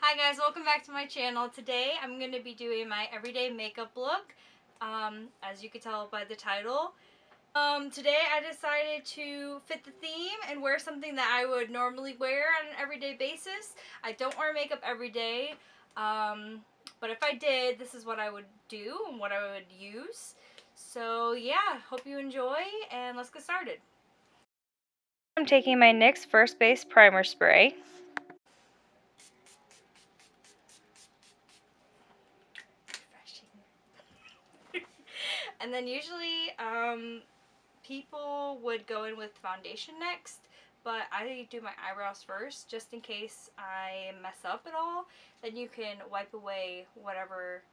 Hi guys, welcome back to my channel. Today I'm going to be doing my everyday makeup look, as you can tell by the title. Today I decided to fit the theme and wear something that I would normally wear on an everyday basis. I don't wear makeup every day, but if I did, this is what I would do and what I would use. So yeah, hope you enjoy and let's get started. I'm taking my NYX First Base Primer Spray. And then usually, people would go in with foundation next, but I do my eyebrows first just in case I mess up at all. Then you can wipe away whatever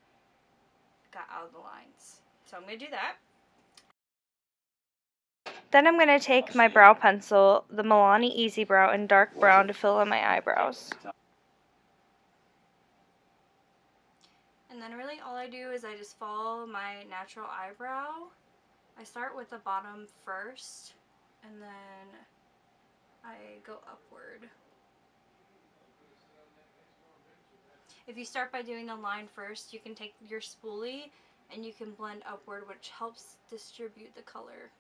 got out of the lines. So I'm going to do that. Then I'm going to take my brow pencil, the Milani Easy Brow in dark brown, to fill in my eyebrows. And then really all I do is I just follow my natural eyebrow. I start with the bottom first, and then I go upward. If you start by doing the line first, you can take your spoolie and you can blend upward, which helps distribute the color.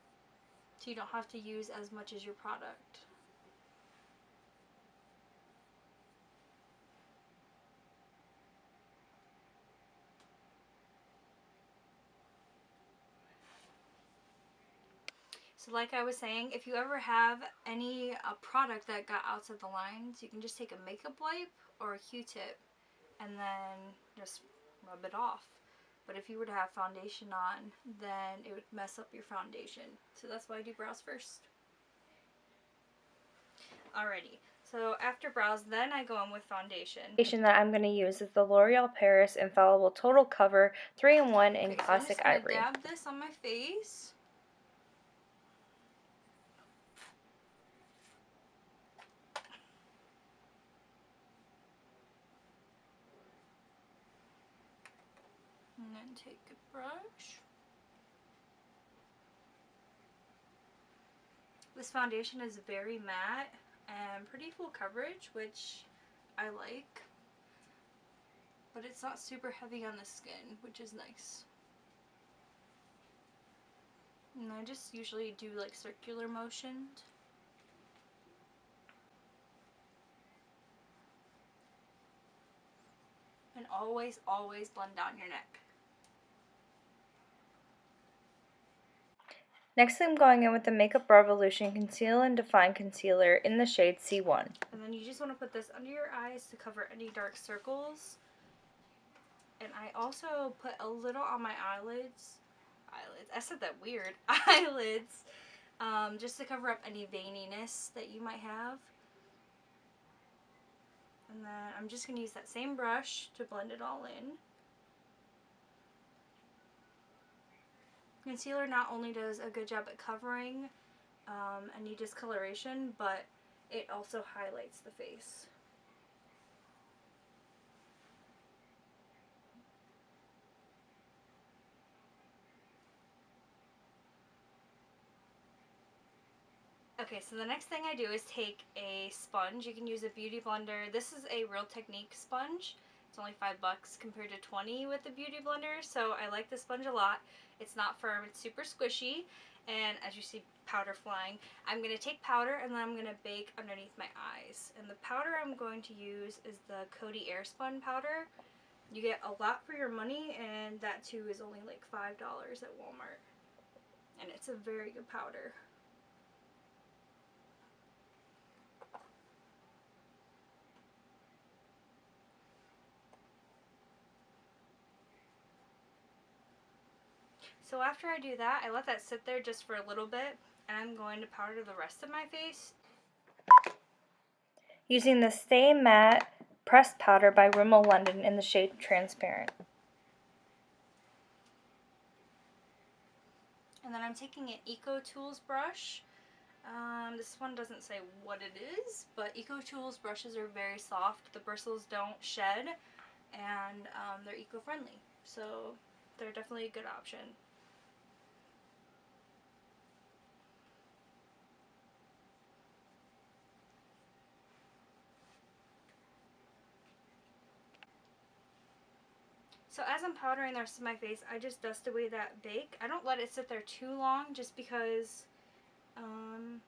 So you don't have to use as much as your product. So like I was saying, if you ever have any product that got outside the lines, you can just take a makeup wipe or a Q-tip and then just rub it off. But if you were to have foundation on, then it would mess up your foundation. So that's why I do brows first. Alrighty, so after brows, then I go on with foundation. The foundation that I'm going to use is the L'Oreal Paris Infallible Total Cover 3-in-1 in Classic Ivory. I'm just going to dab this on my face. And then take a brush. This foundation is very matte and pretty full coverage, which I like. But it's not super heavy on the skin, which is nice. And I just usually do like circular motions. And always, always blend down your neck. Next I'm going in with the Makeup Revolution Conceal and Define Concealer in the shade C1. And then you just want to put this under your eyes to cover any dark circles. And I also put a little on my eyelids. I said that weird. Eyelids. Just to cover up any veininess that you might have. And then I'm just going to use that same brush to blend it all in. Concealer not only does a good job at covering any discoloration, but it also highlights the face. Okay, so the next thing I do is take a sponge. You can use a beauty blender. This is a Real Technique sponge. It's only $5 compared to $20 with the beauty blender, so I like this sponge a lot. It's not firm, it's super squishy, and as you see powder flying, I'm going to take powder and then I'm going to bake underneath my eyes. And the powder I'm going to use is the Coty Airspun powder. You get a lot for your money, and that too is only like $5 at Walmart. And it's a very good powder. So after I do that, I let that sit there just for a little bit, and I'm going to powder the rest of my face using the Stay Matte Pressed Powder by Rimmel London in the shade Transparent. And then I'm taking an Eco Tools brush. This one doesn't say what it is, but Eco Tools brushes are very soft. The bristles don't shed, and they're eco-friendly, so they're definitely a good option. So as I'm powdering the rest of my face, I just dust away that bake. I don't let it sit there too long just because, I don't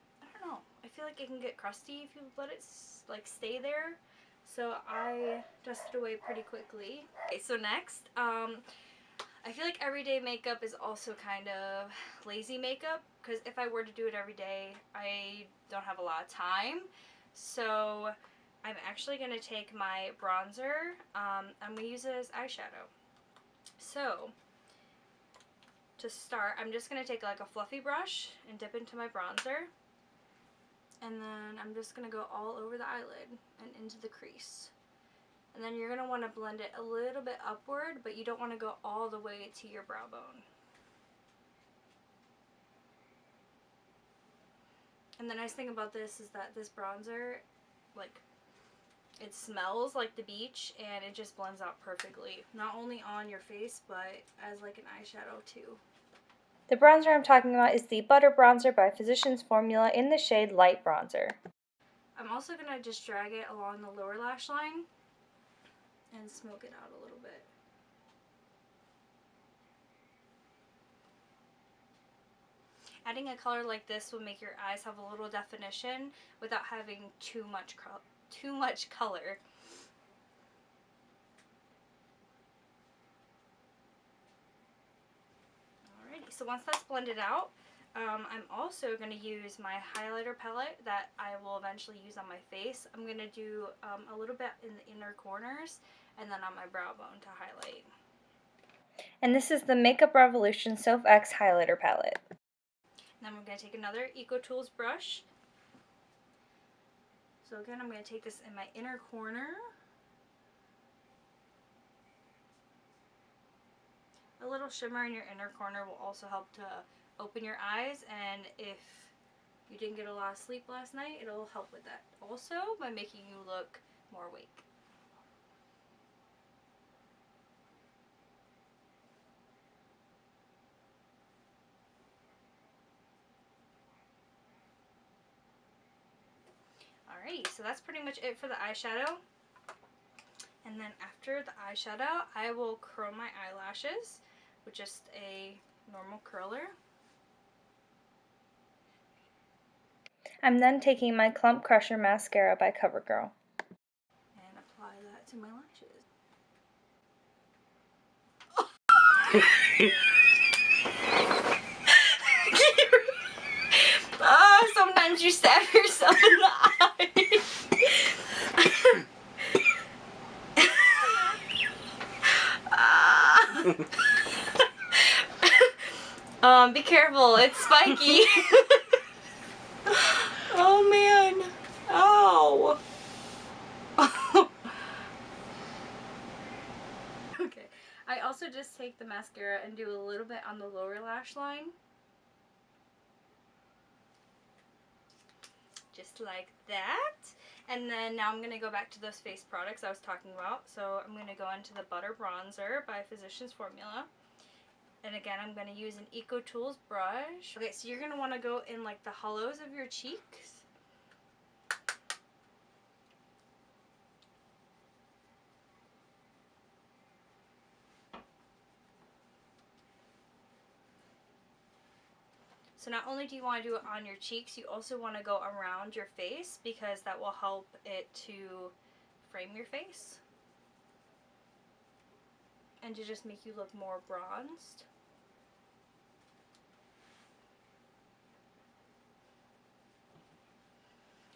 know. I feel like it can get crusty if you let it like stay there. So I dust it away pretty quickly. Okay, so next, I feel like everyday makeup is also kind of lazy makeup because if I were to do it every day, I don't have a lot of time. So I'm actually going to take my bronzer. I'm going to use it as eyeshadow. So to start, I'm just going to take like a fluffy brush and dip into my bronzer. And then I'm just going to go all over the eyelid and into the crease. And then you're going to want to blend it a little bit upward, but you don't want to go all the way to your brow bone. And the nice thing about this is that this bronzer, like, it smells like the beach and it just blends out perfectly. Not only on your face, but as like an eyeshadow too. The bronzer I'm talking about is the Butter Bronzer by Physicians Formula in the shade Light Bronzer. I'm also going to just drag it along the lower lash line and smoke it out a little bit. Adding a color like this will make your eyes have a little definition without having too much color. Alrighty, so once that's blended out, I'm also going to use my highlighter palette that I will eventually use on my face. I'm going to do a little bit in the inner corners and then on my brow bone to highlight. And this is the Makeup Revolution Soph X Highlighter Palette. Then I'm going to take another EcoTools brush. So again, I'm going to take this in my inner corner. A little shimmer in your inner corner will also help to open your eyes, and if you didn't get a lot of sleep last night, it'll help with that also by making you look more awake. Alrighty, so that's pretty much it for the eyeshadow. And then after the eyeshadow, I will curl my eyelashes with just a normal curler. I'm then taking my Clump Crusher Mascara by CoverGirl. And apply that to my lashes. Oh, sometimes you stab yourself in the eye. Be careful, it's spiky. Oh man. Ow. Okay. I also just take the mascara and do a little bit on the lower lash line. Just like that. And then now I'm going to go back to those face products I was talking about. So I'm going to go into the Butter Bronzer by Physicians Formula. And again, I'm going to use an EcoTools brush. Okay, so you're going to want to go in like the hollows of your cheeks. So not only do you want to do it on your cheeks, you also want to go around your face because that will help it to frame your face and to just make you look more bronzed.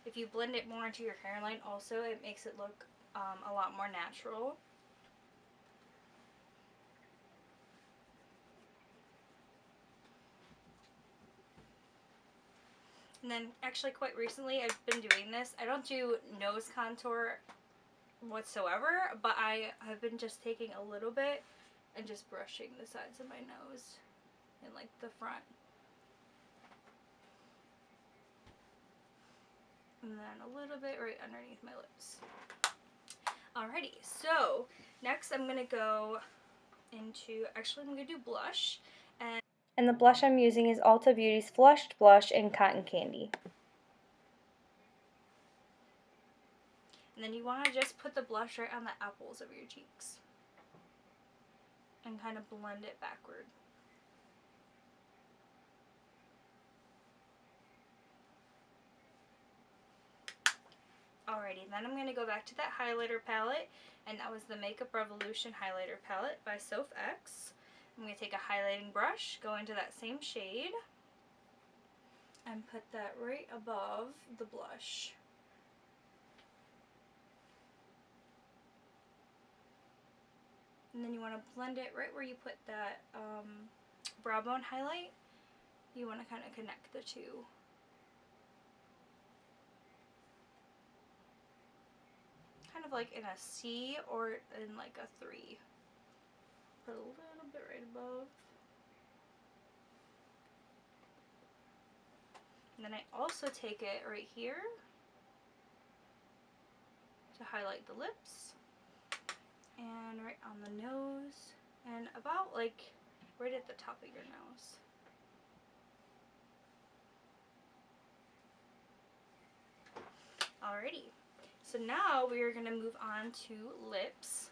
If you blend it more into your hairline also, it makes it look a lot more natural. And then actually quite recently I've been doing this. I don't do nose contour whatsoever, but I have been just taking a little bit and just brushing the sides of my nose and like the front. And then a little bit right underneath my lips. Alrighty, so next I'm going to go into, actually I'm going to do blush. And the blush I'm using is Ulta Beauty's Flushed Blush in Cotton Candy. And then you want to just put the blush right on the apples of your cheeks. and kind of blend it backward. Alrighty, then I'm going to go back to that highlighter palette, and that was the Makeup Revolution highlighter palette by Soph X. I'm going to take a highlighting brush, go into that same shade, and put that right above the blush. And then you want to blend it right where you put that brow bone highlight. You want to kind of connect the two. Kind of like in a C or in like a 3. Put a little bit right above. And then I also take it right here to highlight the lips, and right on the nose, and about like right at the top of your nose. Alrighty, so now we are going to move on to lips,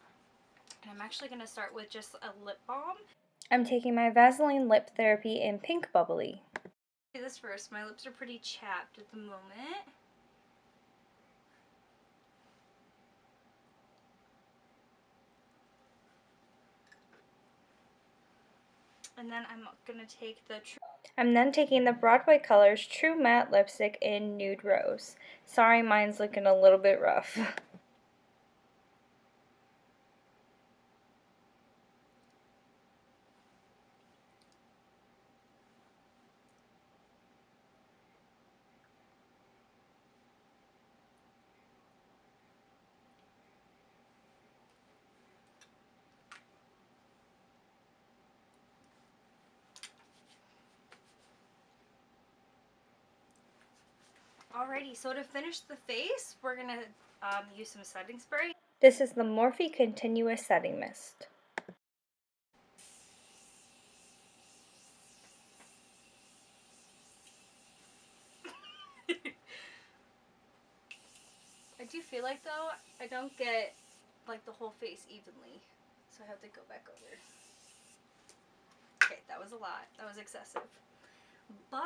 and I'm actually going to start with just a lip balm. I'm taking my Vaseline Lip Therapy in Pink Bubbly. Do this first. My lips are pretty chapped at the moment. And then I'm going to take the I'm then taking the Broadway Colors True Matte Lipstick in Nude Rose. Sorry, mine's looking a little bit rough. Alrighty, so to finish the face, we're going to use some setting spray. This is the Morphe Continuous Setting Mist. I do feel like, though, I don't get like the whole face evenly, so I have to go back over. Okay, that was a lot. That was excessive. But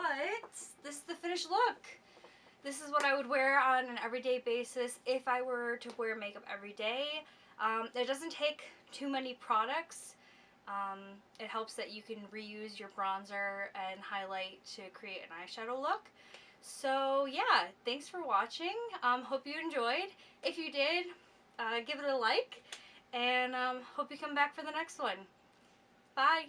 this is the finished look. This is what I would wear on an everyday basis if I were to wear makeup every day. It doesn't take too many products. It helps that you can reuse your bronzer and highlight to create an eyeshadow look. So yeah, thanks for watching. Hope you enjoyed. If you did, give it a like, and hope you come back for the next one. Bye!